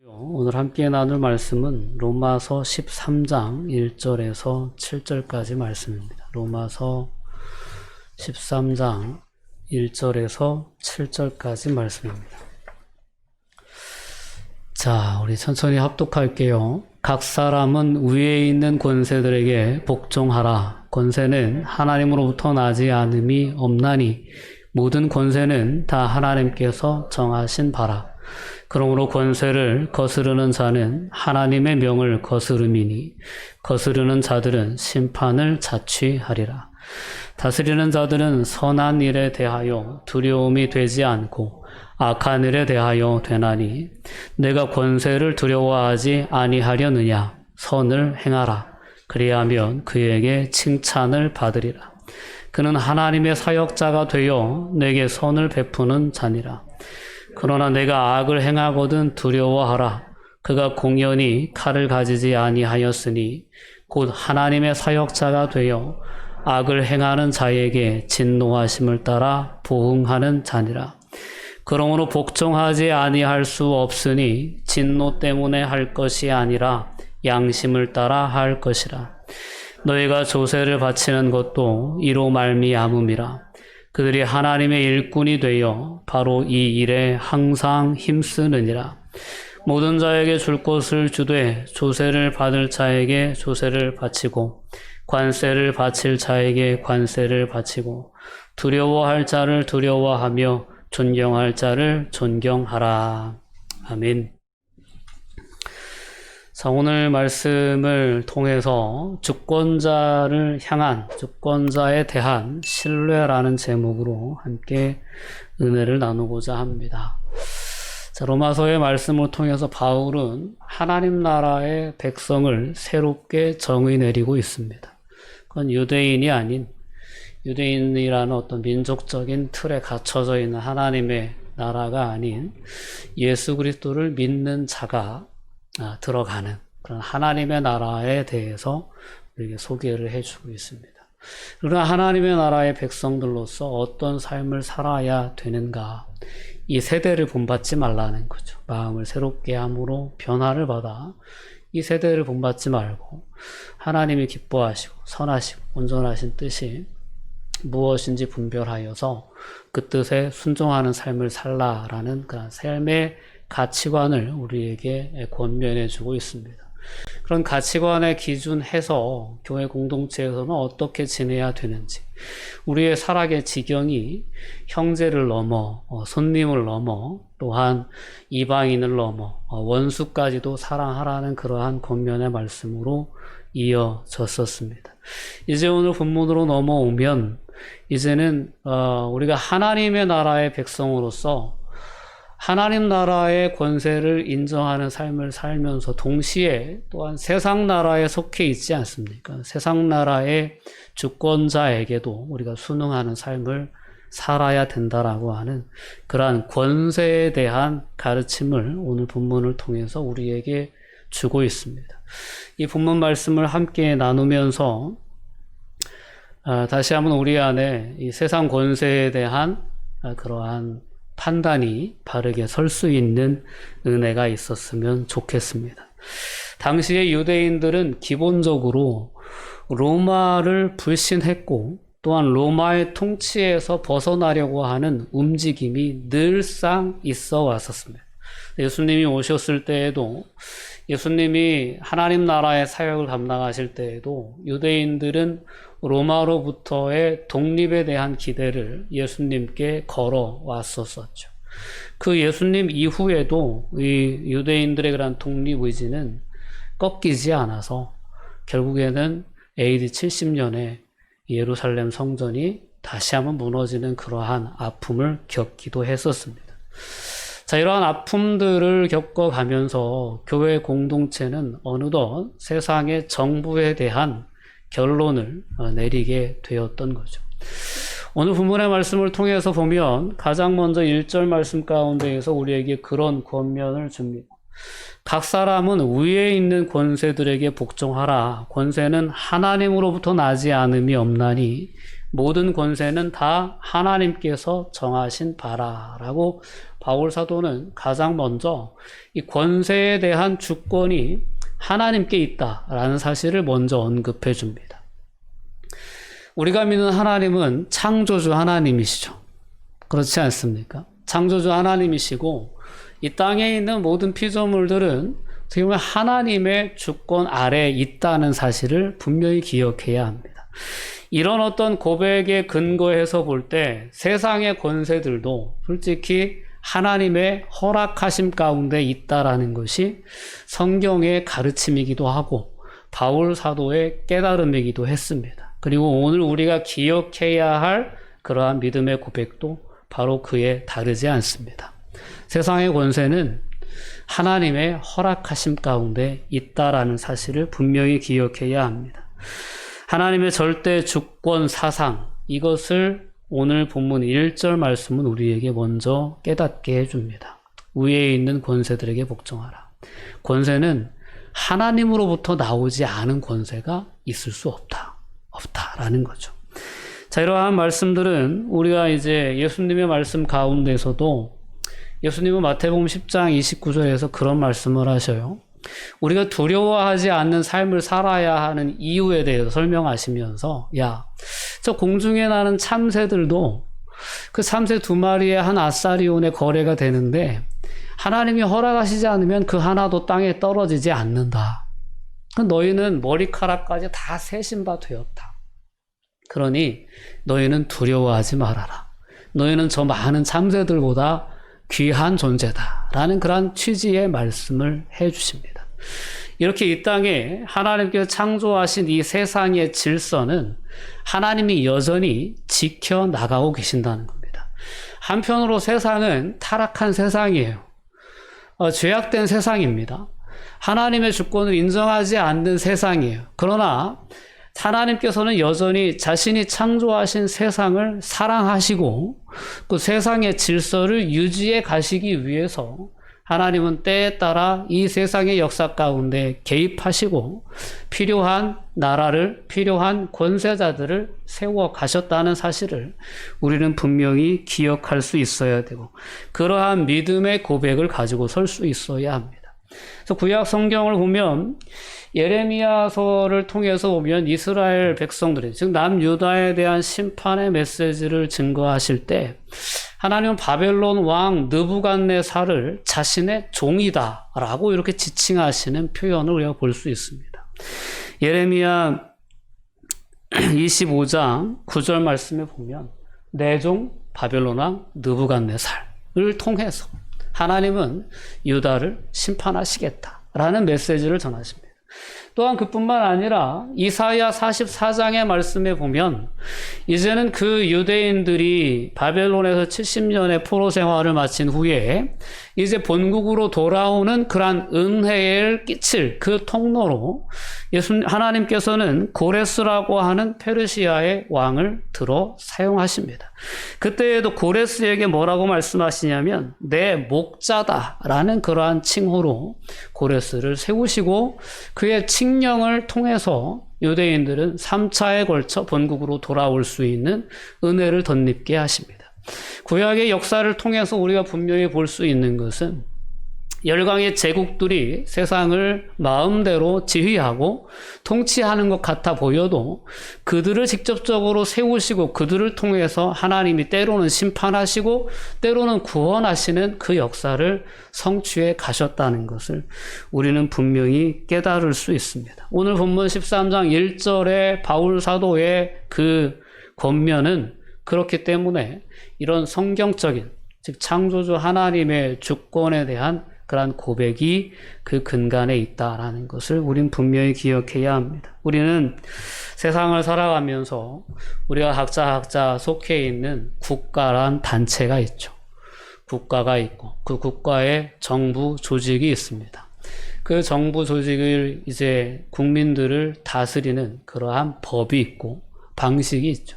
오늘 함께 나눌 말씀은 로마서 13장 1절에서 7절까지 말씀입니다. 로마서 13장 1절에서 7절까지 말씀입니다. 자, 우리 천천히 합독할게요. 각 사람은 위에 있는 권세들에게 복종하라. 권세는 하나님으로부터 나지 않음이 없나니 모든 권세는 다 하나님께서 정하신 바라. 그러므로 권세를 거스르는 자는 하나님의 명을 거스름이니 거스르는 자들은 심판을 자취하리라. 다스리는 자들은 선한 일에 대하여 두려움이 되지 않고 악한 일에 대하여 되나니 내가 권세를 두려워하지 아니하려느냐. 선을 행하라. 그리하면 그에게 칭찬을 받으리라. 그는 하나님의 사역자가 되어 내게 선을 베푸는 자니라. 그러나 내가 악을 행하거든 두려워하라. 그가 공연히 칼을 가지지 아니하였으니 곧 하나님의 사역자가 되어 악을 행하는 자에게 진노하심을 따라 보응하는 자니라. 그러므로 복종하지 아니할 수 없으니 진노 때문에 할 것이 아니라 양심을 따라 할 것이라. 너희가 조세를 바치는 것도 이로 말미암음이라. 그들이 하나님의 일꾼이 되어 바로 이 일에 항상 힘쓰느니라. 모든 자에게 줄 것을 주되 조세를 받을 자에게 조세를 바치고 관세를 바칠 자에게 관세를 바치고 두려워할 자를 두려워하며 존경할 자를 존경하라. 아멘. 자, 오늘 말씀을 통해서 주권자를 향한, 주권자에 대한 신뢰라는 제목으로 함께 은혜를 나누고자 합니다. 자, 로마서의 말씀을 통해서 바울은 하나님 나라의 백성을 새롭게 정의 내리고 있습니다. 그건 유대인이 아닌, 유대인이라는 어떤 민족적인 틀에 갇혀져 있는 하나님의 나라가 아닌 예수 그리스도를 믿는 자가 들어가는 그런 하나님의 나라에 대해서 우리에게 소개를 해주고 있습니다. 그러나 하나님의 나라의 백성들로서 어떤 삶을 살아야 되는가, 이 세대를 본받지 말라는 거죠. 마음을 새롭게 함으로 변화를 받아 이 세대를 본받지 말고 하나님이 기뻐하시고 선하시고 온전하신 뜻이 무엇인지 분별하여서 그 뜻에 순종하는 삶을 살라라는 그런 삶의 가치관을 우리에게 권면해 주고 있습니다. 그런 가치관에 기준해서 교회 공동체에서는 어떻게 지내야 되는지, 우리의 살아의 지경이 형제를 넘어 손님을 넘어 또한 이방인을 넘어 원수까지도 사랑하라는 그러한 권면의 말씀으로 이어졌었습니다. 이제 오늘 본문으로 넘어오면 이제는 우리가 하나님의 나라의 백성으로서 하나님 나라의 권세를 인정하는 삶을 살면서 동시에 또한 세상 나라에 속해 있지 않습니까? 세상 나라의 주권자에게도 우리가 순응하는 삶을 살아야 된다라고 하는 그러한 권세에 대한 가르침을 오늘 본문을 통해서 우리에게 주고 있습니다. 이 본문 말씀을 함께 나누면서 다시 한번 우리 안에 이 세상 권세에 대한 그러한 판단이 바르게 설 수 있는 은혜가 있었으면 좋겠습니다. 당시의 유대인들은 기본적으로 로마를 불신했고 또한 로마의 통치에서 벗어나려고 하는 움직임이 늘상 있어 왔었습니다. 예수님이 오셨을 때에도, 예수님이 하나님 나라의 사역을 감당하실 때에도 유대인들은 로마로부터의 독립에 대한 기대를 예수님께 걸어왔었죠. 그 예수님 이후에도 이 유대인들의 그런 독립의지는 꺾이지 않아서 결국에는 AD 70년에 예루살렘 성전이 다시 한번 무너지는 그러한 아픔을 겪기도 했었습니다. 자, 이러한 아픔들을 겪어가면서 교회 공동체는 어느덧 세상의 정부에 대한 결론을 내리게 되었던 거죠. 오늘 본문의 말씀을 통해서 보면 가장 먼저 1절 말씀 가운데에서 우리에게 그런 권면을 줍니다. 각 사람은 위에 있는 권세들에게 복종하라. 권세는 하나님으로부터 나지 않음이 없나니 모든 권세는 다 하나님께서 정하신 바라라고 바울 사도는 가장 먼저 이 권세에 대한 주권이 하나님께 있다라는 사실을 먼저 언급해 줍니다. 우리가 믿는 하나님은 창조주 하나님이시죠. 그렇지 않습니까? 창조주 하나님이시고 이 땅에 있는 모든 피조물들은 어떻게 보면 하나님의 주권 아래에 있다는 사실을 분명히 기억해야 합니다. 이런 어떤 고백에 근거해서 볼 때 세상의 권세들도 솔직히 하나님의 허락하심 가운데 있다라는 것이 성경의 가르침이기도 하고 바울 사도의 깨달음이기도 했습니다. 그리고 오늘 우리가 기억해야 할 그러한 믿음의 고백도 바로 그에 다르지 않습니다. 세상의 권세는 하나님의 허락하심 가운데 있다라는 사실을 분명히 기억해야 합니다. 하나님의 절대 주권 사상, 이것을 오늘 본문 1절 말씀은 우리에게 먼저 깨닫게 해줍니다. 위에 있는 권세들에게 복종하라. 권세는 하나님으로부터 나오지 않은 권세가 있을 수 없다라는 거죠. 자, 이러한 말씀들은 우리가 이제 예수님의 말씀 가운데서도 예수님은 마태복음 10장 29절에서 그런 말씀을 하셔요. 우리가 두려워하지 않는 삶을 살아야 하는 이유에 대해서 설명하시면서 저 공중에 나는 참새들도 그 참새 2마리에 한 아사리온의 거래가 되는데 하나님이 허락하시지 않으면 그 하나도 땅에 떨어지지 않는다. 너희는 머리카락까지 다 세신 바 되었다. 그러니 너희는 두려워하지 말아라. 너희는 저 많은 참새들보다 귀한 존재다. 라는 그런 취지의 말씀을 해 주십니다. 이렇게 이 땅에 하나님께서 창조하신 이 세상의 질서는 하나님이 여전히 지켜나가고 계신다는 겁니다. 한편으로 세상은 타락한 세상이에요. 죄악된 세상입니다. 하나님의 주권을 인정하지 않는 세상이에요. 그러나 하나님께서는 여전히 자신이 창조하신 세상을 사랑하시고 그 세상의 질서를 유지해 가시기 위해서 하나님은 때에 따라 이 세상의 역사 가운데 개입하시고 필요한 나라를, 필요한 권세자들을 세워 가셨다는 사실을 우리는 분명히 기억할 수 있어야 되고 그러한 믿음의 고백을 가지고 설 수 있어야 합니다. 그래서 구약 성경을 보면 예레미야서를 통해서 보면 이스라엘 백성들이 즉 남유다에 대한 심판의 메시지를 증거하실 때 하나님은 바벨론 왕 느부갓네살을 자신의 종이다라고 이렇게 지칭하시는 표현을 우리가 볼 수 있습니다. 예레미야 25장 9절 말씀에 보면 내 종 바벨론 왕 느부갓네살을 통해서 하나님은 유다를 심판하시겠다라는 메시지를 전하십니다. 또한 그뿐만 아니라 이사야 44장의 말씀에 보면 이제는 그 유대인들이 바벨론에서 70년의 포로 생활을 마친 후에 이제 본국으로 돌아오는 그러한 은혜를 끼칠 그 통로로 하나님께서는 고레스라고 하는 페르시아의 왕을 들어 사용하십니다. 그때에도 고레스에게 뭐라고 말씀하시냐면 내 목자다라는 그러한 칭호로 고레스를 세우시고 그의 칙령을 통해서 유대인들은 3차에 걸쳐 본국으로 돌아올 수 있는 은혜를 덧입게 하십니다. 구약의 역사를 통해서 우리가 분명히 볼 수 있는 것은 열강의 제국들이 세상을 마음대로 지휘하고 통치하는 것 같아 보여도 그들을 직접적으로 세우시고 그들을 통해서 하나님이 때로는 심판하시고 때로는 구원하시는 그 역사를 성취해 가셨다는 것을 우리는 분명히 깨달을 수 있습니다. 오늘 본문 13장 1절의 바울 사도의 그 권면은 그렇기 때문에 이런 성경적인 즉 창조주 하나님의 주권에 대한 그러한 고백이 그 근간에 있다라는 것을 우린 분명히 기억해야 합니다. 우리는 세상을 살아가면서 우리가 각자 속해 있는 국가란 단체가 있죠. 국가가 있고 그 국가의 정부 조직이 있습니다. 그 정부 조직을 이제 국민들을 다스리는 그러한 법이 있고 방식이 있죠.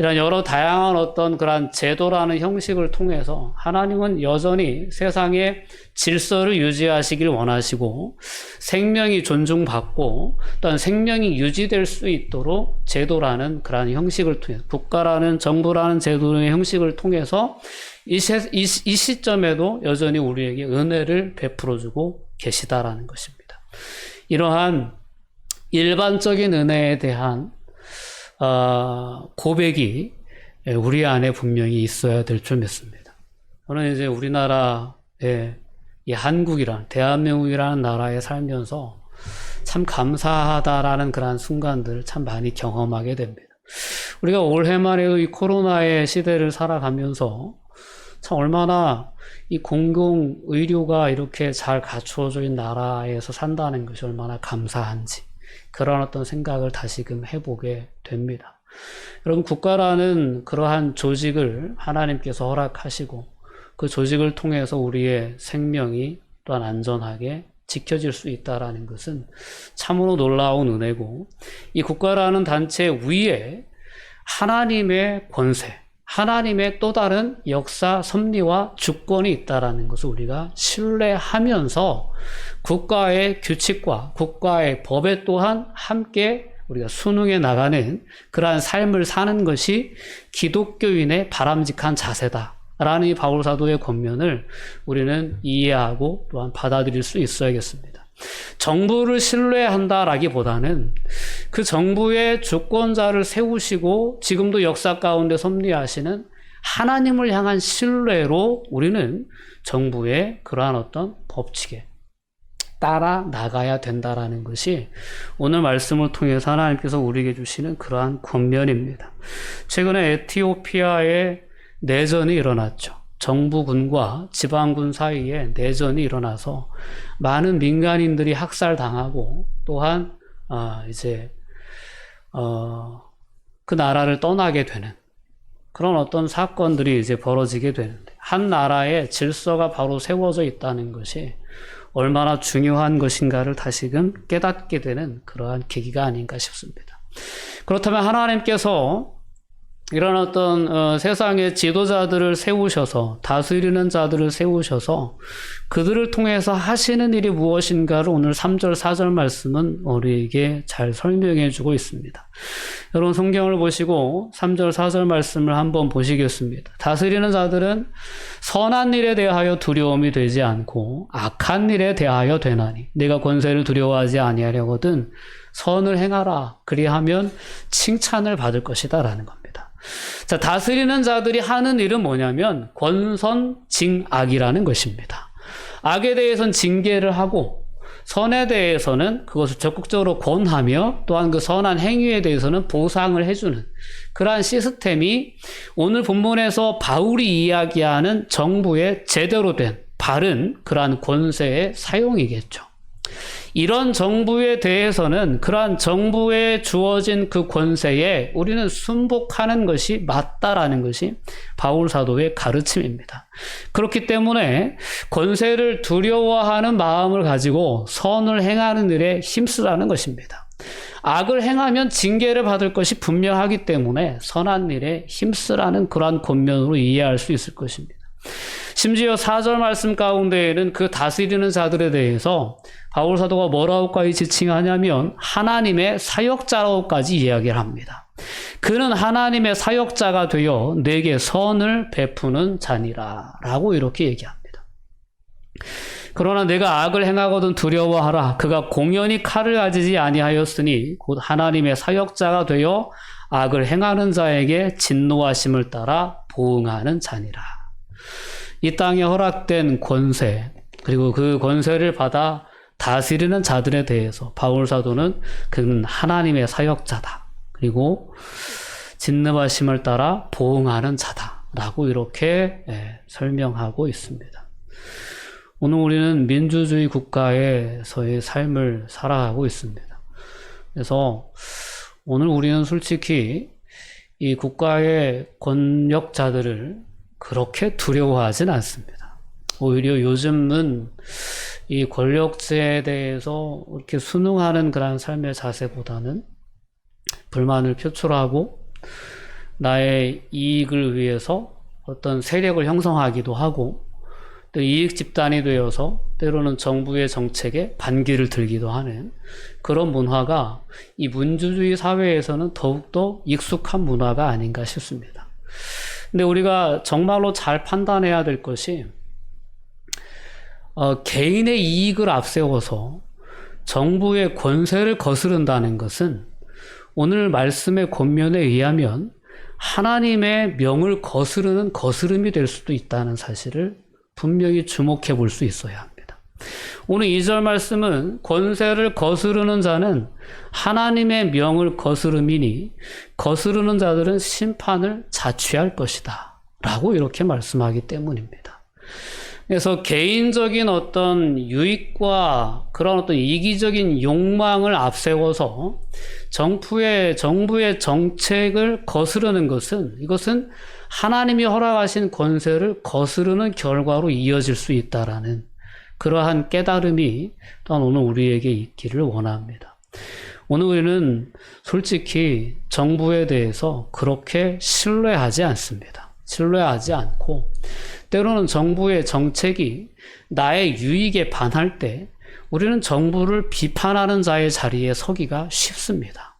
이런 여러 다양한 어떤 그런 제도라는 형식을 통해서 하나님은 여전히 세상의 질서를 유지하시길 원하시고 생명이 존중받고 또한 생명이 유지될 수 있도록 제도라는 그런 형식을 통해서 국가라는 정부라는 제도의 형식을 통해서 이 시점에도 여전히 우리에게 은혜를 베풀어주고 계시다라는 것입니다. 이러한 일반적인 은혜에 대한 고백이 우리 안에 분명히 있어야 될 줄 믿습니다. 저는 이제 우리나라의 이 한국이란 대한민국이라는 나라에 살면서 참 감사하다라는 그런 순간들을 참 많이 경험하게 됩니다. 우리가 올해만 해도 이 코로나의 시대를 살아가면서 참 얼마나 이 공공의료가 이렇게 잘 갖추어져 있는 나라에서 산다는 것이 얼마나 감사한지 그런 어떤 생각을 다시금 해보게 됩니다. 여러분, 국가라는 그러한 조직을 하나님께서 허락하시고 그 조직을 통해서 우리의 생명이 또한 안전하게 지켜질 수 있다는 것은 참으로 놀라운 은혜고, 이 국가라는 단체 위에 하나님의 권세, 하나님의 또 다른 역사 섭리와 주권이 있다는 것을 우리가 신뢰하면서 국가의 규칙과 국가의 법에 또한 함께 우리가 순응해 나가는 그러한 삶을 사는 것이 기독교인의 바람직한 자세다라는 이 바울 사도의 권면을 우리는 이해하고 또한 받아들일 수 있어야겠습니다. 정부를 신뢰한다라기보다는 그 정부의 주권자를 세우시고 지금도 역사 가운데 섭리하시는 하나님을 향한 신뢰로 우리는 정부의 그러한 어떤 법칙에 따라 나가야 된다라는 것이 오늘 말씀을 통해서 하나님께서 우리에게 주시는 그러한 권면입니다. 최근에 에티오피아에 내전이 일어났죠. 정부군과 지방군 사이에 내전이 일어나서 많은 민간인들이 학살당하고 또한 그 나라를 떠나게 되는 그런 어떤 사건들이 이제 벌어지게 되는데, 한 나라의 질서가 바로 세워져 있다는 것이 얼마나 중요한 것인가를 다시금 깨닫게 되는 그러한 계기가 아닌가 싶습니다. 그렇다면 하나님께서 이런 어떤 세상의 지도자들을 세우셔서, 다스리는 자들을 세우셔서 그들을 통해서 하시는 일이 무엇인가를 오늘 3절 4절 말씀은 우리에게 잘 설명해 주고 있습니다. 여러분, 성경을 보시고 3절 4절 말씀을 한번 보시겠습니다. 다스리는 자들은 선한 일에 대하여 두려움이 되지 않고 악한 일에 대하여 되나니 내가 권세를 두려워하지 아니하려거든 선을 행하라, 그리하면 칭찬을 받을 것이다 라는 겁니다. 자, 다스리는 자들이 하는 일은 뭐냐면 권선징악이라는 것입니다. 악에 대해서는 징계를 하고 선에 대해서는 그것을 적극적으로 권하며 또한 그 선한 행위에 대해서는 보상을 해주는 그러한 시스템이 오늘 본문에서 바울이 이야기하는 정부의 제대로 된 바른 그러한 권세의 사용이겠죠. 이런 정부에 대해서는 그러한 정부에 주어진 그 권세에 우리는 순복하는 것이 맞다라는 것이 바울 사도의 가르침입니다. 그렇기 때문에 권세를 두려워하는 마음을 가지고 선을 행하는 일에 힘쓰라는 것입니다. 악을 행하면 징계를 받을 것이 분명하기 때문에 선한 일에 힘쓰라는 그러한 권면으로 이해할 수 있을 것입니다. 심지어 4절 말씀 가운데에는 그 다스리는 자들에 대해서 바울 사도가 뭐라고까지 지칭하냐면 하나님의 사역자라고까지 이야기를 합니다. 그는 하나님의 사역자가 되어 내게 선을 베푸는 자니라 라고 이렇게 얘기합니다. 그러나 내가 악을 행하거든 두려워하라. 그가 공연히 칼을 가지지 아니하였으니 곧 하나님의 사역자가 되어 악을 행하는 자에게 진노하심을 따라 보응하는 자니라. 이 땅에 허락된 권세, 그리고 그 권세를 받아 다스리는 자들에 대해서 바울 사도는 그는 하나님의 사역자다, 그리고 진노하심을 따라 보응하는 자다라고 이렇게 설명하고 있습니다. 오늘 우리는 민주주의 국가에서의 삶을 살아가고 있습니다. 그래서 오늘 우리는 솔직히 이 국가의 권력자들을 그렇게 두려워하진 않습니다. 오히려 요즘은 이 권력제에 대해서 이렇게 순응하는 그런 삶의 자세보다는 불만을 표출하고 나의 이익을 위해서 어떤 세력을 형성하기도 하고, 또 이익 집단이 되어서 때로는 정부의 정책에 반기를 들기도 하는 그런 문화가 이 민주주의 사회에서는 더욱더 익숙한 문화가 아닌가 싶습니다. 근데 우리가 정말로 잘 판단해야 될 것이 개인의 이익을 앞세워서 정부의 권세를 거스른다는 것은 오늘 말씀의 권면에 의하면 하나님의 명을 거스르는 거스름이 될 수도 있다는 사실을 분명히 주목해 볼 수 있어야 합니다. 오늘 2절 말씀은 권세를 거스르는 자는 하나님의 명을 거스름이니 거스르는 자들은 심판을 자취할 것이다 라고 이렇게 말씀하기 때문입니다. 그래서 개인적인 어떤 유익과 그런 어떤 이기적인 욕망을 앞세워서 정부의 정책을 거스르는 것은, 이것은 하나님이 허락하신 권세를 거스르는 결과로 이어질 수 있다라는 그러한 깨달음이 또한 오늘 우리에게 있기를 원합니다. 오늘 우리는 솔직히 정부에 대해서 그렇게 신뢰하지 않습니다. 신뢰하지 않고 때로는 정부의 정책이 나의 유익에 반할 때 우리는 정부를 비판하는 자의 자리에 서기가 쉽습니다.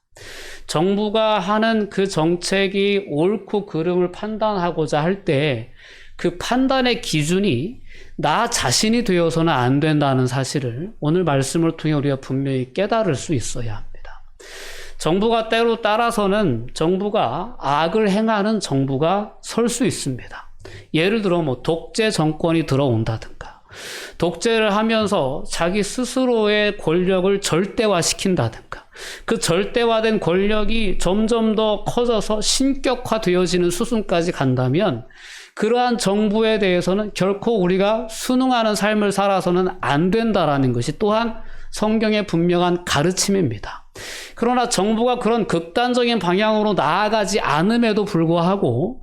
정부가 하는 그 정책이 옳고 그름을 판단하고자 할 때 그 판단의 기준이 나 자신이 되어서는 안 된다는 사실을 오늘 말씀을 통해 우리가 분명히 깨달을 수 있어야 합니다. 정부가 때로 따라서는 정부가 악을 행하는 정부가 설 수 있습니다. 예를 들어 독재 정권이 들어온다든가, 독재를 하면서 자기 스스로의 권력을 절대화시킨다든가, 그 절대화된 권력이 점점 더 커져서 신격화되어지는 수순까지 간다면 그러한 정부에 대해서는 결코 우리가 순응하는 삶을 살아서는 안 된다라는 것이 또한 성경의 분명한 가르침입니다. 그러나 정부가 그런 극단적인 방향으로 나아가지 않음에도 불구하고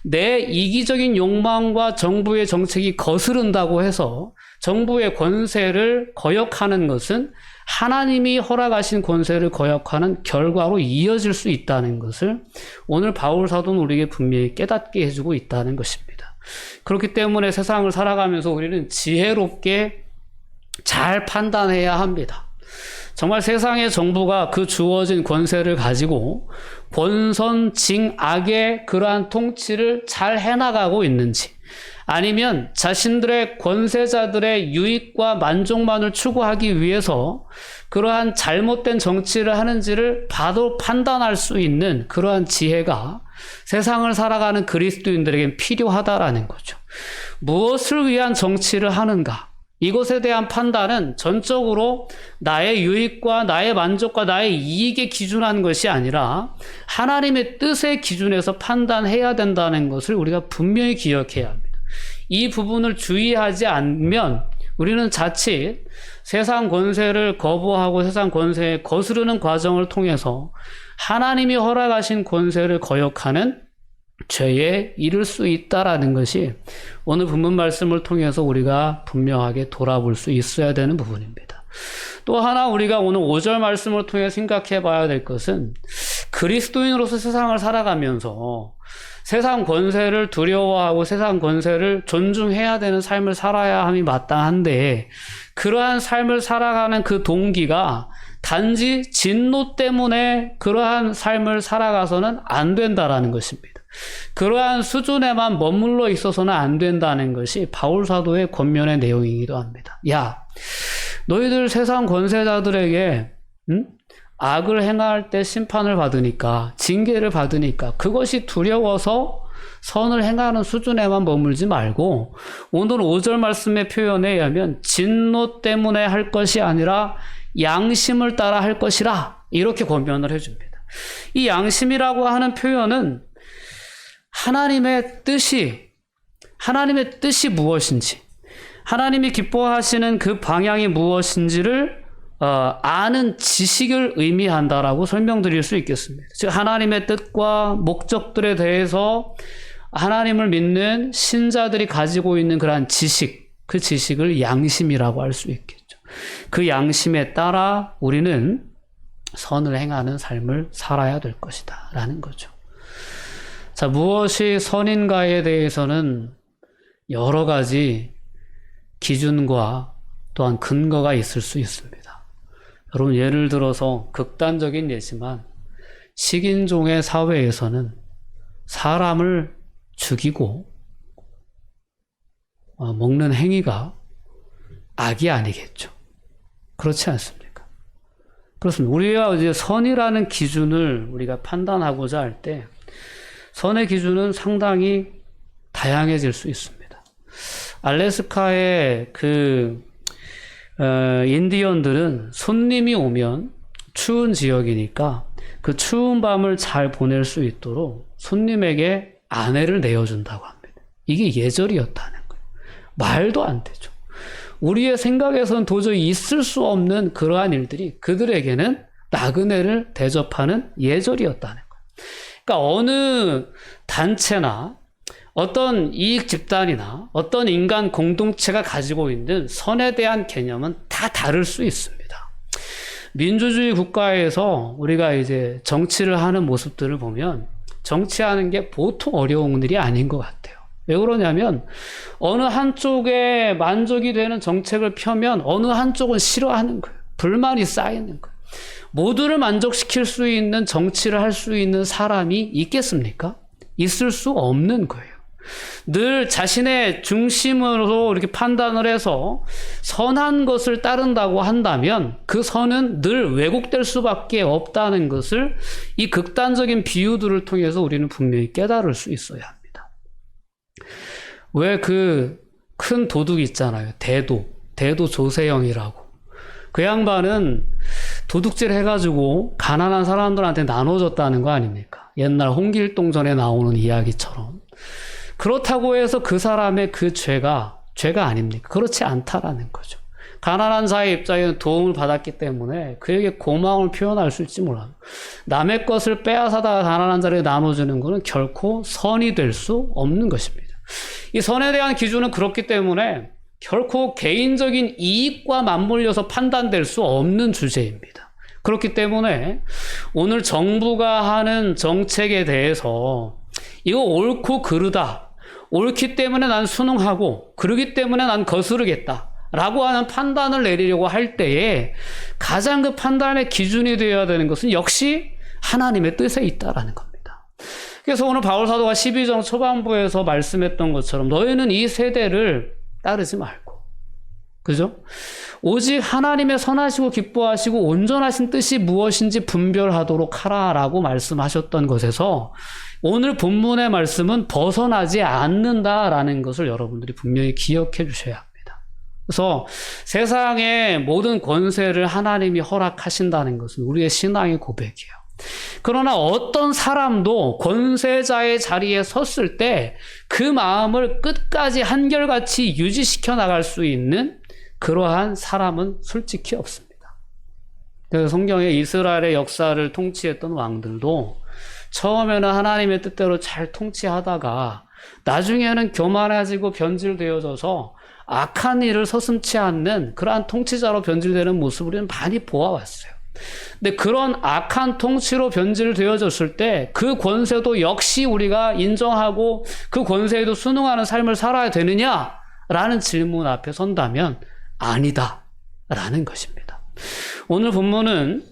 내 이기적인 욕망과 정부의 정책이 거스른다고 해서 정부의 권세를 거역하는 것은 하나님이 허락하신 권세를 거역하는 결과로 이어질 수 있다는 것을 오늘 바울 사도는 우리에게 분명히 깨닫게 해주고 있다는 것입니다. 그렇기 때문에 세상을 살아가면서 우리는 지혜롭게 잘 판단해야 합니다. 정말 세상의 정부가 그 주어진 권세를 가지고 권선징악의 그러한 통치를 잘 해나가고 있는지, 아니면 자신들의 권세자들의 유익과 만족만을 추구하기 위해서 그러한 잘못된 정치를 하는지를 바로 판단할 수 있는 그러한 지혜가 세상을 살아가는 그리스도인들에겐 필요하다라는 거죠. 무엇을 위한 정치를 하는가? 이것에 대한 판단은 전적으로 나의 유익과 나의 만족과 나의 이익에 기준한 것이 아니라 하나님의 뜻의 기준에서 판단해야 된다는 것을 우리가 분명히 기억해야 합니다. 이 부분을 주의하지 않으면 우리는 자칫 세상 권세를 거부하고 세상 권세에 거스르는 과정을 통해서 하나님이 허락하신 권세를 거역하는 죄에 이를 수 있다라는 것이 오늘 본문 말씀을 통해서 우리가 분명하게 돌아볼 수 있어야 되는 부분입니다. 또 하나 우리가 오늘 5절 말씀을 통해 생각해 봐야 될 것은 그리스도인으로서 세상을 살아가면서 세상 권세를 두려워하고 세상 권세를 존중해야 되는 삶을 살아야 함이 마땅한데, 그러한 삶을 살아가는 그 동기가 단지 진노 때문에 그러한 삶을 살아가서는 안 된다라는 것입니다. 그러한 수준에만 머물러 있어서는 안 된다는 것이 바울 사도의 권면의 내용이기도 합니다. 야, 너희들 세상 권세자들에게 악을 행할 때 심판을 받으니까, 징계를 받으니까 그것이 두려워서 선을 행하는 수준에만 머물지 말고 오늘 5절 말씀의 표현에 의하면 진노 때문에 할 것이 아니라 양심을 따라 할 것이라, 이렇게 권면을 해줍니다. 이 양심이라고 하는 표현은 하나님의 뜻이 무엇인지, 하나님이 기뻐하시는 그 방향이 무엇인지를 아는 지식을 의미한다라고 설명드릴 수 있겠습니다. 즉 하나님의 뜻과 목적들에 대해서 하나님을 믿는 신자들이 가지고 있는 그러한 지식, 그 지식을 양심이라고 할 수 있겠죠. 그 양심에 따라 우리는 선을 행하는 삶을 살아야 될 것이다 라는 거죠. 자, 무엇이 선인가에 대해서는 여러 가지 기준과 또한 근거가 있을 수 있습니다. 여러분, 예를 들어서 극단적인 예지만 식인종의 사회에서는 사람을 죽이고 먹는 행위가 악이 아니겠죠. 그렇지 않습니까? 그렇습니다. 우리가 이제 선이라는 기준을 우리가 판단하고자 할 때 선의 기준은 상당히 다양해질 수 있습니다. 알래스카의 인디언들은 손님이 오면 추운 지역이니까 그 추운 밤을 잘 보낼 수 있도록 손님에게 아내를 내어준다고 합니다. 이게 예절이었다는 거예요. 말도 안 되죠. 우리의 생각에서는 도저히 있을 수 없는 그러한 일들이 그들에게는 나그네를 대접하는 예절이었다는 거예요. 그러니까 어느 단체나 어떤 이익 집단이나 어떤 인간 공동체가 가지고 있는 선에 대한 개념은 다 다를 수 있습니다. 민주주의 국가에서 우리가 이제 정치를 하는 모습들을 보면 정치하는 게 보통 어려운 일이 아닌 것 같아요. 왜 그러냐면 어느 한쪽에 만족이 되는 정책을 펴면 어느 한쪽은 싫어하는 거예요. 불만이 쌓이는 거예요. 모두를 만족시킬 수 있는 정치를 할 수 있는 사람이 있겠습니까? 있을 수 없는 거예요. 늘 자신의 중심으로 이렇게 판단을 해서 선한 것을 따른다고 한다면 그 선은 늘 왜곡될 수밖에 없다는 것을 이 극단적인 비유들을 통해서 우리는 분명히 깨달을 수 있어야 합니다. 왜 큰 도둑 있잖아요. 대도 조세형이라고. 그 양반은 도둑질 해가지고 가난한 사람들한테 나눠줬다는 거 아닙니까? 옛날 홍길동전에 나오는 이야기처럼. 그렇다고 해서 그 사람의 그 죄가 아닙니까? 그렇지 않다라는 거죠. 가난한 자의 입장에는 도움을 받았기 때문에 그에게 고마움을 표현할 수 있지 몰라요. 남의 것을 빼앗아다가 가난한 자에게 나눠주는 것은 결코 선이 될 수 없는 것입니다. 이 선에 대한 기준은 그렇기 때문에 결코 개인적인 이익과 맞물려서 판단될 수 없는 주제입니다. 그렇기 때문에 오늘 정부가 하는 정책에 대해서 이거 옳고 그르다. 옳기 때문에 난 순응하고 그러기 때문에 난 거스르겠다 라고 하는 판단을 내리려고 할 때에 가장 그 판단의 기준이 되어야 되는 것은 역시 하나님의 뜻에 있다라는 겁니다. 그래서 오늘 바울 사도가 12장 초반부에서 말씀했던 것처럼 너희는 이 세대를 따르지 말고, 그죠? 오직 하나님의 선하시고 기뻐하시고 온전하신 뜻이 무엇인지 분별하도록 하라라고 말씀하셨던 것에서 오늘 본문의 말씀은 벗어나지 않는다라는 것을 여러분들이 분명히 기억해 주셔야 합니다. 그래서 세상의 모든 권세를 하나님이 허락하신다는 것은 우리의 신앙의 고백이에요. 그러나 어떤 사람도 권세자의 자리에 섰을 때 그 마음을 끝까지 한결같이 유지시켜 나갈 수 있는 그러한 사람은 솔직히 없습니다. 그래서 성경에 이스라엘의 역사를 통치했던 왕들도 처음에는 하나님의 뜻대로 잘 통치하다가 나중에는 교만해지고 변질되어져서 악한 일을 서슴지 않는 그러한 통치자로 변질되는 모습을 우리는 많이 보아왔어요. 근데 그런 악한 통치로 변질되어졌을 때 그 권세도 역시 우리가 인정하고 그 권세에도 순응하는 삶을 살아야 되느냐라는 질문 앞에 선다면 아니다라는 것입니다. 오늘 본문은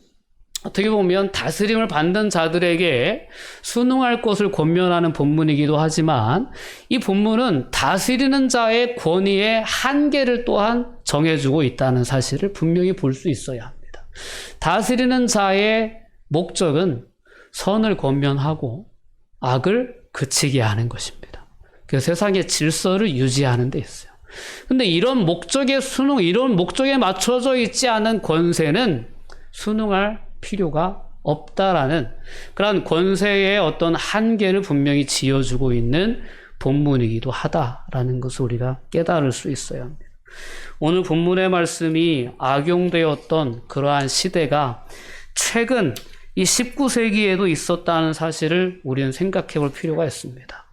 어떻게 보면 다스림을 받는 자들에게 순응할 것을 권면하는 본문이기도 하지만 이 본문은 다스리는 자의 권위의 한계를 또한 정해주고 있다는 사실을 분명히 볼 수 있어야 합니다. 다스리는 자의 목적은 선을 권면하고 악을 그치게 하는 것입니다. 그래서 세상의 질서를 유지하는 데 있어요. 근데 이런 목적에 이런 목적에 맞춰져 있지 않은 권세는 순응할 필요가 없다라는 그런 권세의 어떤 한계를 분명히 지어주고 있는 본문이기도 하다라는 것을 우리가 깨달을 수 있어야 합니다. 오늘 본문의 말씀이 악용되었던 그러한 시대가 최근 이 19세기에도 있었다는 사실을 우리는 생각해 볼 필요가 있습니다.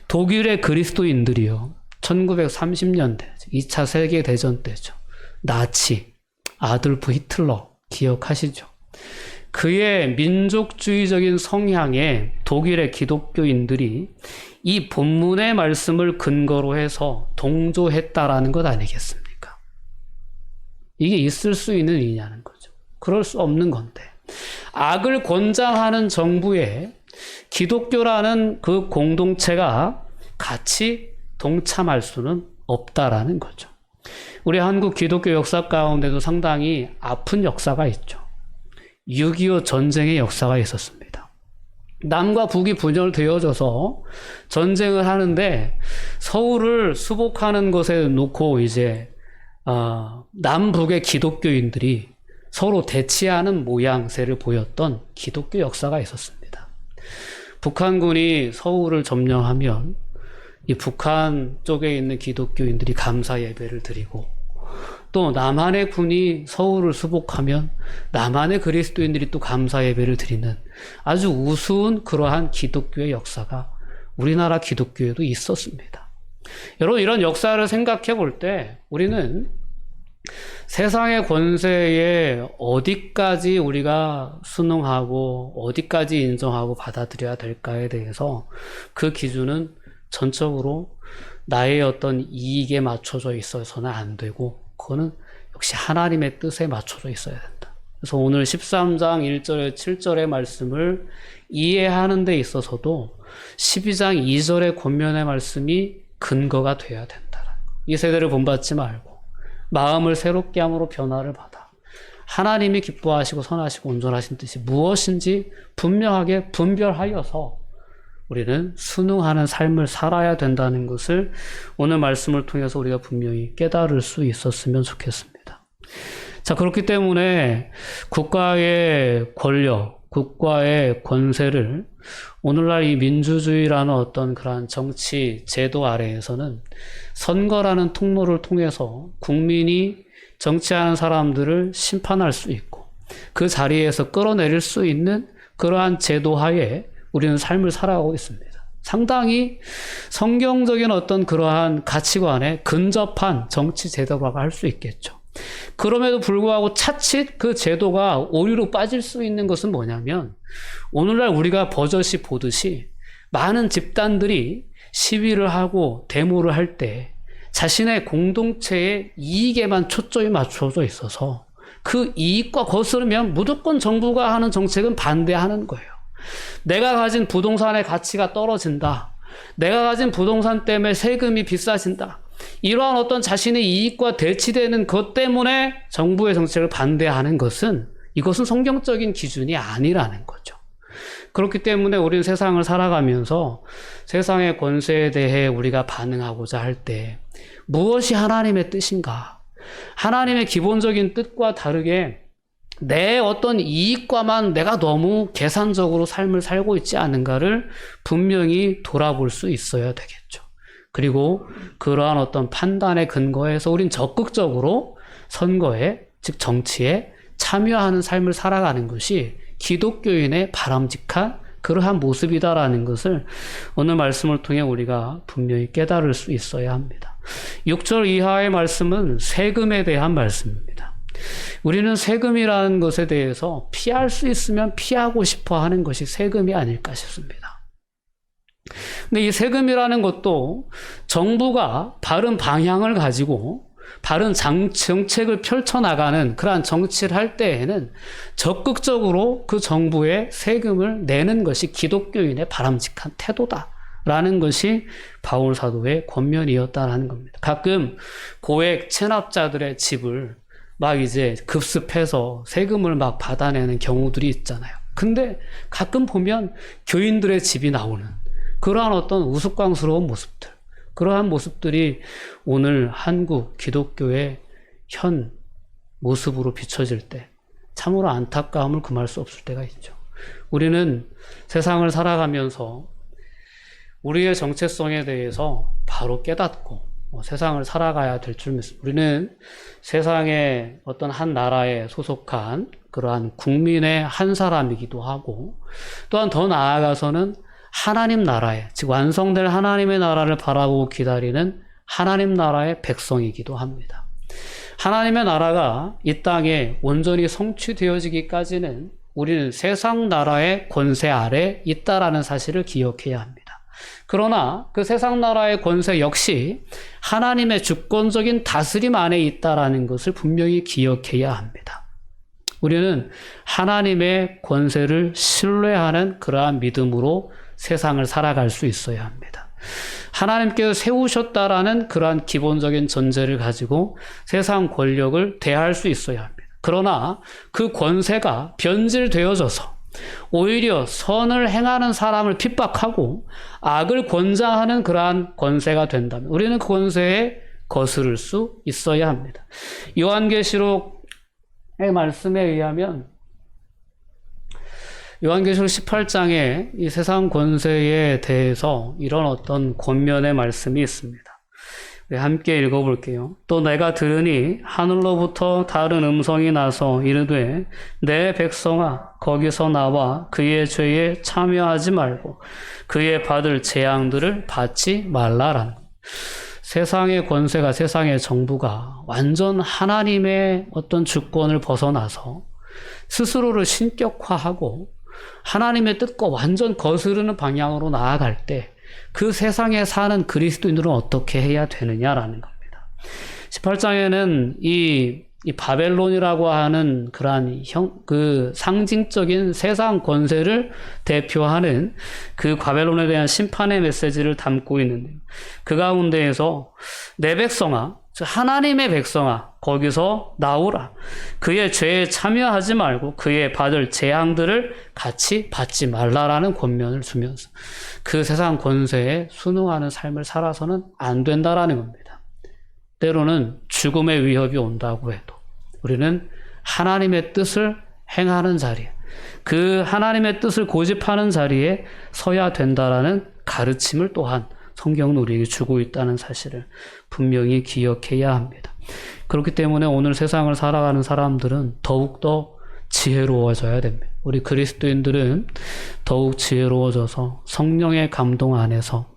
독일의 그리스도인들이요. 1930년대 2차 세계대전 때죠. 나치, 아돌프 히틀러 기억하시죠? 그의 민족주의적인 성향에 독일의 기독교인들이 이 본문의 말씀을 근거로 해서 동조했다라는 것 아니겠습니까? 이게 있을 수 있는 일이냐는 거죠. 그럴 수 없는 건데. 악을 권장하는 정부에 기독교라는 그 공동체가 같이 동참할 수는 없다라는 거죠. 우리 한국 기독교 역사 가운데도 상당히 아픈 역사가 있죠. 6.25 전쟁의 역사가 있었습니다. 남과 북이 분열되어져서 전쟁을 하는데 서울을 수복하는 것에 놓고 이제 남북의 기독교인들이 서로 대치하는 모양새를 보였던 기독교 역사가 있었습니다. 북한군이 서울을 점령하면 이 북한 쪽에 있는 기독교인들이 감사 예배를 드리고, 또 남한의 군이 서울을 수복하면 남한의 그리스도인들이 또 감사 예배를 드리는 아주 우스운 그러한 기독교의 역사가 우리나라 기독교에도 있었습니다. 여러분, 이런 역사를 생각해 볼 때 우리는 세상의 권세에 어디까지 우리가 순응하고 어디까지 인정하고 받아들여야 될까에 대해서 그 기준은 전적으로 나의 어떤 이익에 맞춰져 있어서는 안 되고, 그거는 역시 하나님의 뜻에 맞춰져 있어야 된다. 그래서 오늘 13장 1절에 7절의 말씀을 이해하는 데 있어서도 12장 2절의 권면의 말씀이 근거가 돼야 된다. 이 세대를 본받지 말고 마음을 새롭게 함으로 변화를 받아 하나님이 기뻐하시고 선하시고 온전하신 뜻이 무엇인지 분명하게 분별하여서 우리는 순응하는 삶을 살아야 된다는 것을 오늘 말씀을 통해서 우리가 분명히 깨달을 수 있었으면 좋겠습니다. 자, 그렇기 때문에 국가의 권력, 국가의 권세를 오늘날 이 민주주의라는 어떤 그러한 정치 제도 아래에서는 선거라는 통로를 통해서 국민이 정치하는 사람들을 심판할 수 있고 그 자리에서 끌어내릴 수 있는 그러한 제도 하에 우리는 삶을 살아가고 있습니다. 상당히 성경적인 어떤 그러한 가치관에 근접한 정치 제도라고 할 수 있겠죠. 그럼에도 불구하고 차칫 그 제도가 오류로 빠질 수 있는 것은 뭐냐면, 오늘날 우리가 버젓이 보듯이 많은 집단들이 시위를 하고 데모를 할 때 자신의 공동체의 이익에만 초점이 맞춰져 있어서 그 이익과 거스르면 무조건 정부가 하는 정책은 반대하는 거예요. 내가 가진 부동산의 가치가 떨어진다. 내가 가진 부동산 때문에 세금이 비싸진다. 이러한 어떤 자신의 이익과 대치되는 것 때문에 정부의 정책을 반대하는 것은, 이것은 성경적인 기준이 아니라는 거죠. 그렇기 때문에 우리는 세상을 살아가면서 세상의 권세에 대해 우리가 반응하고자 할 때 무엇이 하나님의 뜻인가? 하나님의 기본적인 뜻과 다르게 내 어떤 이익과만 내가 너무 계산적으로 삶을 살고 있지 않은가를 분명히 돌아볼 수 있어야 되겠죠. 그리고 그러한 어떤 판단의 근거에서 우린 적극적으로 선거에, 즉 정치에 참여하는 삶을 살아가는 것이 기독교인의 바람직한 그러한 모습이다라는 것을 오늘 말씀을 통해 우리가 분명히 깨달을 수 있어야 합니다. 6절 이하의 말씀은 세금에 대한 말씀입니다. 우리는 세금이라는 것에 대해서 피할 수 있으면 피하고 싶어 하는 것이 세금이 아닐까 싶습니다. 근데 이 세금이라는 것도 정부가 바른 방향을 가지고 바른 정책을 펼쳐나가는 그러한 정치를 할 때에는 적극적으로 그 정부에 세금을 내는 것이 기독교인의 바람직한 태도다라는 것이 바울 사도의 권면이었다라는 겁니다. 가끔 고액 체납자들의 집을 막 이제 급습해서 세금을 막 받아내는 경우들이 있잖아요. 근데 가끔 보면 교인들의 집이 나오는 그러한 어떤 우스꽝스러운 모습들, 그러한 모습들이 오늘 한국 기독교의 현 모습으로 비춰질 때 참으로 안타까움을 금할 수 없을 때가 있죠. 우리는 세상을 살아가면서 우리의 정체성에 대해서 바로 깨닫고 세상을 살아가야 될 줄 믿습니다. 우리는 세상의 어떤 한 나라에 소속한 그러한 국민의 한 사람이기도 하고, 또한 더 나아가서는 하나님 나라에, 즉 완성될 하나님의 나라를 바라보고 기다리는 하나님 나라의 백성이기도 합니다. 하나님의 나라가 이 땅에 온전히 성취되어지기까지는 우리는 세상 나라의 권세 아래 있다라는 사실을 기억해야 합니다. 그러나 그 세상 나라의 권세 역시 하나님의 주권적인 다스림 안에 있다라는 것을 분명히 기억해야 합니다. 우리는 하나님의 권세를 신뢰하는 그러한 믿음으로 세상을 살아갈 수 있어야 합니다. 하나님께서 세우셨다라는 그러한 기본적인 전제를 가지고 세상 권력을 대할 수 있어야 합니다. 그러나 그 권세가 변질되어져서 오히려 선을 행하는 사람을 핍박하고 악을 권장하는 그러한 권세가 된다면 우리는 그 권세에 거스를 수 있어야 합니다. 요한계시록의 말씀에 의하면 요한계시록 18장에 이 세상 권세에 대해서 이런 어떤 권면의 말씀이 있습니다. 함께 읽어볼게요. 또 내가 들으니 하늘로부터 다른 음성이 나서 이르되 내 백성아 거기서 나와 그의 죄에 참여하지 말고 그의 받을 재앙들을 받지 말라라는 것. 세상의 권세가 세상의 정부가 완전 하나님의 어떤 주권을 벗어나서 스스로를 신격화하고 하나님의 뜻과 완전 거스르는 방향으로 나아갈 때 그 세상에 사는 그리스도인들은 어떻게 해야 되느냐라는 겁니다. 18장에는 이 바벨론이라고 하는 그러한 그 상징적인 세상 권세를 대표하는 그 바벨론에 대한 심판의 메시지를 담고 있는데 그 가운데에서 내 백성아, 하나님의 백성아 거기서 나오라. 그의 죄에 참여하지 말고 그의 받을 재앙들을 같이 받지 말라라는 권면을 주면서 그 세상 권세에 순응하는 삶을 살아서는 안 된다라는 겁니다. 때로는 죽음의 위협이 온다고 해도 우리는 하나님의 뜻을 행하는 자리에 그 하나님의 뜻을 고집하는 자리에 서야 된다라는 가르침을 또한 성경은 우리에게 주고 있다는 사실을 분명히 기억해야 합니다. 그렇기 때문에 오늘 세상을 살아가는 사람들은 더욱더 지혜로워져야 됩니다. 우리 그리스도인들은 더욱 지혜로워져서 성령의 감동 안에서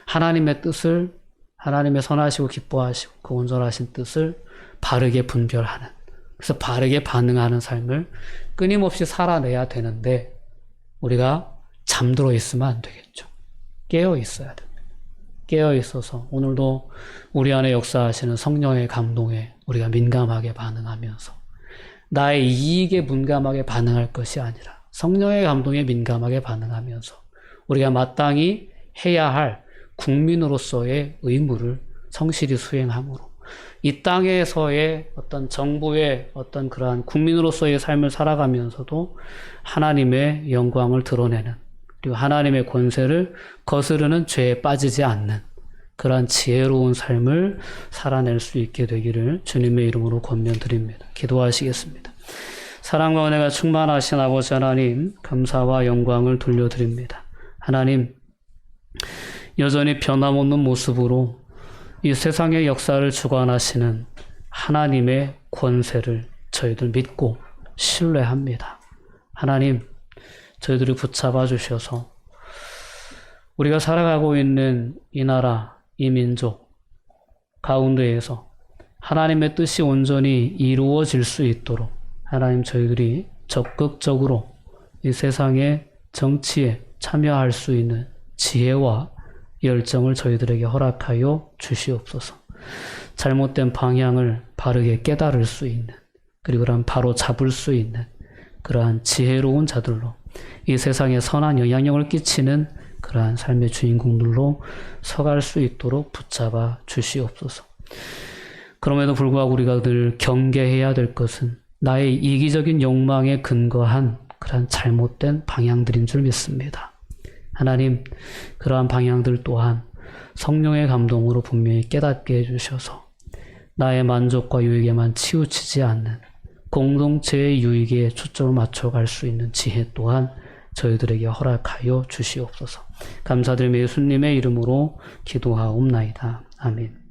하나님의 뜻을 하나님의 선하시고 기뻐하시고 그 온전하신 뜻을 바르게 분별하는 그래서 바르게 반응하는 삶을 끊임없이 살아내야 되는데 우리가 잠들어 있으면 안 되겠죠. 깨어 있어야 됩니다. 깨어 있어서 오늘도 우리 안에 역사하시는 성령의 감동에 우리가 민감하게 반응하면서 나의 이익에 민감하게 반응할 것이 아니라 성령의 감동에 민감하게 반응하면서 우리가 마땅히 해야 할 국민으로서의 의무를 성실히 수행함으로 이 땅에서의 어떤 정부의 어떤 그러한 국민으로서의 삶을 살아가면서도 하나님의 영광을 드러내는 그리고 하나님의 권세를 거스르는 죄에 빠지지 않는 그러한 지혜로운 삶을 살아낼 수 있게 되기를 주님의 이름으로 권면드립니다. 기도하시겠습니다. 사랑과 은혜가 충만하신 아버지 하나님 감사와 영광을 돌려드립니다. 하나님 여전히 변함없는 모습으로 이 세상의 역사를 주관하시는 하나님의 권세를 저희들 믿고 신뢰합니다. 하나님 저희들을 붙잡아 주셔서 우리가 살아가고 있는 이 나라, 이 민족 가운데에서 하나님의 뜻이 온전히 이루어질 수 있도록 하나님 저희들이 적극적으로 이 세상의 정치에 참여할 수 있는 지혜와 열정을 저희들에게 허락하여 주시옵소서. 잘못된 방향을 바르게 깨달을 수 있는 그리고 그런 바로 잡을 수 있는 그러한 지혜로운 자들로 이 세상에 선한 영향력을 끼치는 그러한 삶의 주인공들로 서갈 수 있도록 붙잡아 주시옵소서. 그럼에도 불구하고 우리가 늘 경계해야 될 것은 나의 이기적인 욕망에 근거한 그러한 잘못된 방향들인 줄 믿습니다. 하나님, 그러한 방향들 또한 성령의 감동으로 분명히 깨닫게 해주셔서 나의 만족과 유익에만 치우치지 않는 공동체의 유익에 초점을 맞춰갈 수 있는 지혜 또한 저희들에게 허락하여 주시옵소서. 감사드리며 예수님의 이름으로 기도하옵나이다. 아멘.